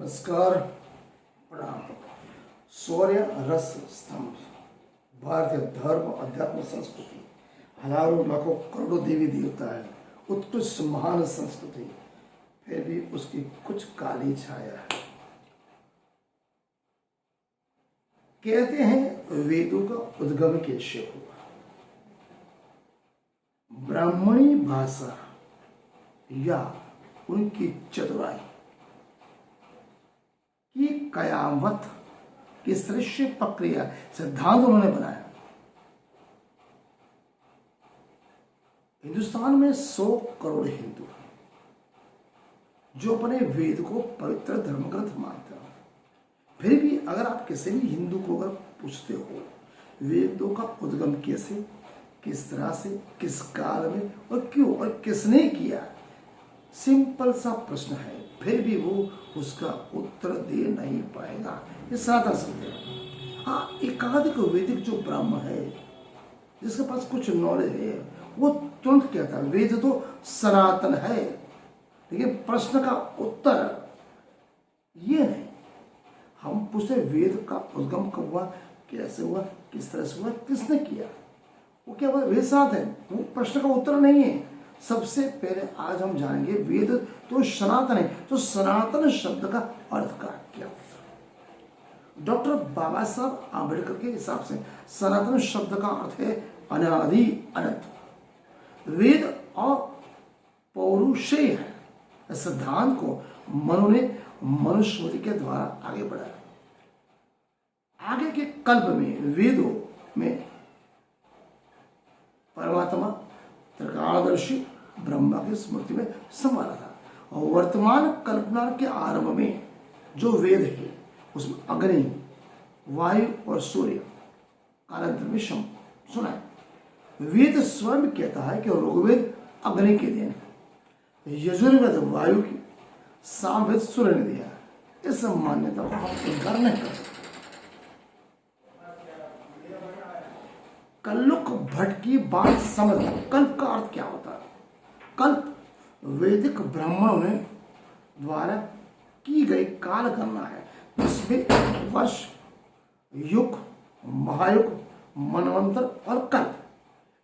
नमस्कार, प्रणाम। शौर्य रस स्तंभ भारतीय धर्म, अध्यात्म, संस्कृति, हजारों लाखों करोड़ों देवी देवता है, उत्कृष्ट महान संस्कृति, फिर भी उसकी कुछ काली छाया है। कहते हैं वेदों का उद्गम कैसे हुआ। ब्राह्मणी भाषा या उनकी चतुराई की कयामत की सृष्टि प्रक्रिया सिद्धांत उन्होंने बनाया। हिंदुस्तान में 100 करोड़ हिंदू हैं जो अपने वेद को पवित्र धर्म ग्रंथ मानते हैं। फिर भी अगर आप किसी भी हिंदू को अगर पूछते हो वेदों का उद्गम कैसे, किस तरह से, किस काल में और क्यों और किसने किया, सिंपल सा प्रश्न है, फिर भी वो उसका उत्तर दे नहीं पाएगा। ये सादा सत्य है। हाँ, एकाधिक वैदिक जो ब्राह्मण है जिसके पास कुछ नॉलेज है वो तुरंत कहता है वेद तो सनातन है, लेकिन प्रश्न का उत्तर ये नहीं। हम पूछते वेद का उद्गम कब हुआ, कैसे हुआ, किस तरह से हुआ, किसने किया, वो क्या हुआ, वेद सनातन है, वो प्रश्न का उत्तर नहीं है। सबसे पहले आज हम जानेंगे वेद तो सनातन है, तो सनातन शब्द का अर्थ क्या होता है। डॉक्टर बाबा साहब आंबेडकर के हिसाब से सनातन शब्द का अर्थ है अनादि अनंत। वेद और पौरुषेय है, इस सिद्धांत को मनु ने मनुस्मृति के द्वारा आगे बढ़ाया। आगे के कल्प में वेदों में परमात्मा त्रिकालदर्शी ब्रह्मा की स्मृति में समाना था और वर्तमान कल्पना के आरंभ में जो वेद है उसमें अग्नि, वायु और सूर्य कालांतर में सुना है। वेद स्वयं कहता है कि ऋग्वेद अग्नि के देन है, यजुर्वेद वायु की, सामवेद सूर्य ने दिया। इस मान्यता को हम इनकार नहीं कर सकते। कल्लुक भट्ट की बात समझ, कल्प का अर्थ क्या होता है। कल्प वैदिक ब्राह्मणों ने द्वारा की गई काल गणना है, जिसमें वर्ष, युग, महायुग, मनवंतर और कल्प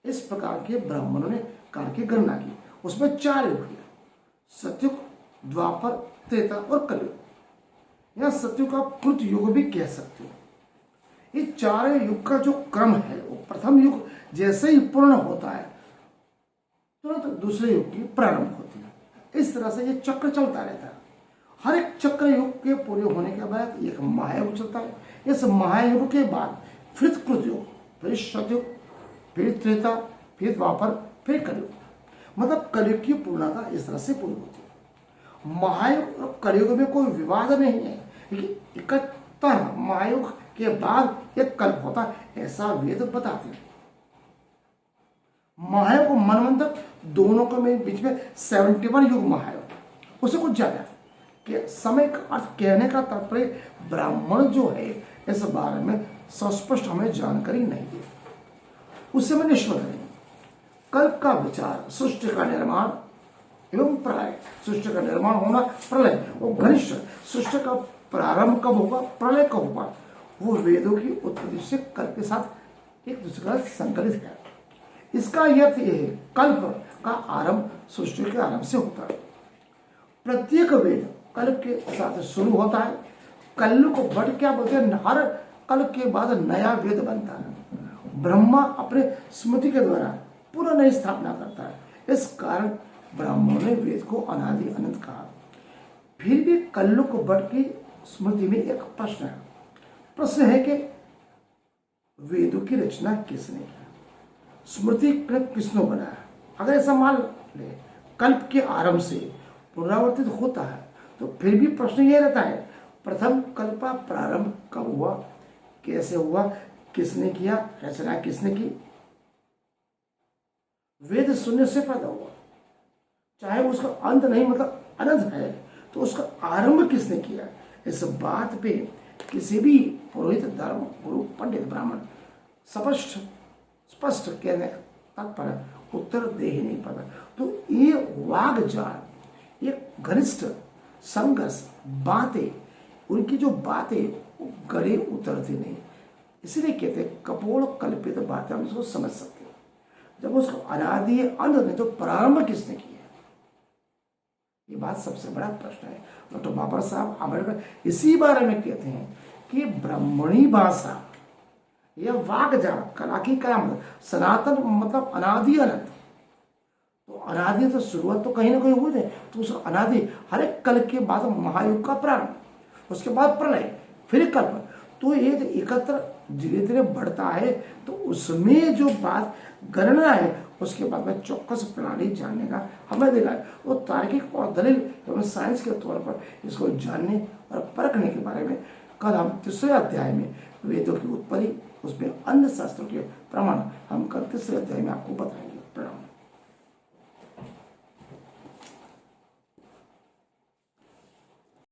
इस प्रकार के ब्राह्मणों ने काल की गणना की। उसमें 4 युग है, सतयुग, द्वापर, त्रेता और कलयुग। या सतयुग का कृत युग भी कह सकते हो। ये 4 युग का जो क्रम है वो प्रथम युग जैसे ही पूर्ण होता है तुरंत दूसरे युग की प्रारंभ होती है। इस तरह से ये चक्र चलता रहता है। हर एक चक्र युग के पूरे होने के बाद एक महायुग चलता है। इस महायुग के बाद फिर कृत युग, फिर सतयुग, फिर त्रेता, फिर द्वापर, फिर कलयुग। मतलब कलयुग की पूर्णता इस तरह से पूरी होती है। महायुग और कलयुग में कोई विवाद नहीं है, लेकिन इकहत्तर महायुग के बाद एक कल्प होता है, ऐसा वेद बताते हैं। महायुग और मनवंतर दोनों के बीच में 71 युग महायुग, उससे कुछ ज्यादा कि समय का अर्थ कहने का तात्पर्य ब्राह्मण जो है इस बारे में सस्पष्ट हमें जानकारी नहीं दी, उससे मैं निष्पन्न नहीं। कल्प का विचार सृष्टि का निर्माण एवं प्रलय, सृष्टि का निर्माण होना, प्रलय और घनिष्ठ, सृष्टि का प्रारंभ कब होगा, प्रलय कब होगा, वो वेदों की उत्पत्ति से कल्प के साथ एक दूसरे का संकलित है। इसका अर्थ यह है कल्प का आरंभ सृष्टि के आरंभ से होता है। प्रत्येक वेद कल्प के साथ शुरू होता है। कल्लुक भट्ट क्या बोलते हैं, हर कल्प के बाद नया वेद बनता है। ब्रह्मा अपने स्मृति के द्वारा पूरा नई स्थापना करता है। इस कारण ब्राह्मणों ने वेद को अनादि अनंत कहा। फिर भी कल्लुक भट्ट की स्मृति में एक प्रश्न है। प्रश्न है कि वेदों की रचना किसने की, स्मृति कृत किसने बनाया। अगर ऐसा मान ले कल्प के आरंभ से पुनरावर्तित होता है तो फिर भी प्रश्न यह रहता है प्रथम कल्प का प्रारंभ कब हुआ, कैसे हुआ, किसने किया, रचना किसने की। वेद शून्य से पैदा हुआ, चाहे उसका अंत नहीं मतलब अनंत है, तो उसका आरंभ किसने किया। इस बात पे किसी भी पुरोहित, धर्म गुरु, पंडित, ब्राह्मण स्पष्ट कहने तात्पर्य उत्तर दे ही नहीं पाता। तो ये वाग्जाल, ये घनिष्ठ संघर्ष, बातें उनकी जो बातें वो गले उतरती नहीं, इसीलिए कहते हैं कपोल कल्पित बातें हम इसको समझ सकते हैं। जब उसको अनादि अंत ने तो प्रारंभ किसने किया, ये बात सबसे बड़ा प्रश्न है। डॉक्टर बाबा साहब आंबेडकर इसी बारे में कहते हैं कि ब्राह्मणी भाषा यह वाक जाल कला की कला मतलब सनातन मतलब अनादि अनंत। तो अनादि तो शुरुआत तो कहीं ना कहीं हुई है, तो उस अनादि हर एक कल के बाद महायुग का प्रारंभ, उसके बाद प्रलय, फिर कल्प, तो ये एकत्र धीरे धीरे बढ़ता है। तो उसमें जो बात गणना है उसके बाद में चौकस प्रणाली जानने का हमें देगा है। वो तार्किक और दलील एवं साइंस के तौर पर इसको जानने और परखने के बारे में कल हम तीसरे अध्याय में वेदों की उत्पत्ति, उसमें अन्य शास्त्रों के प्रमाण हम कल तीसरे अध्याय में आपको बताएंगे।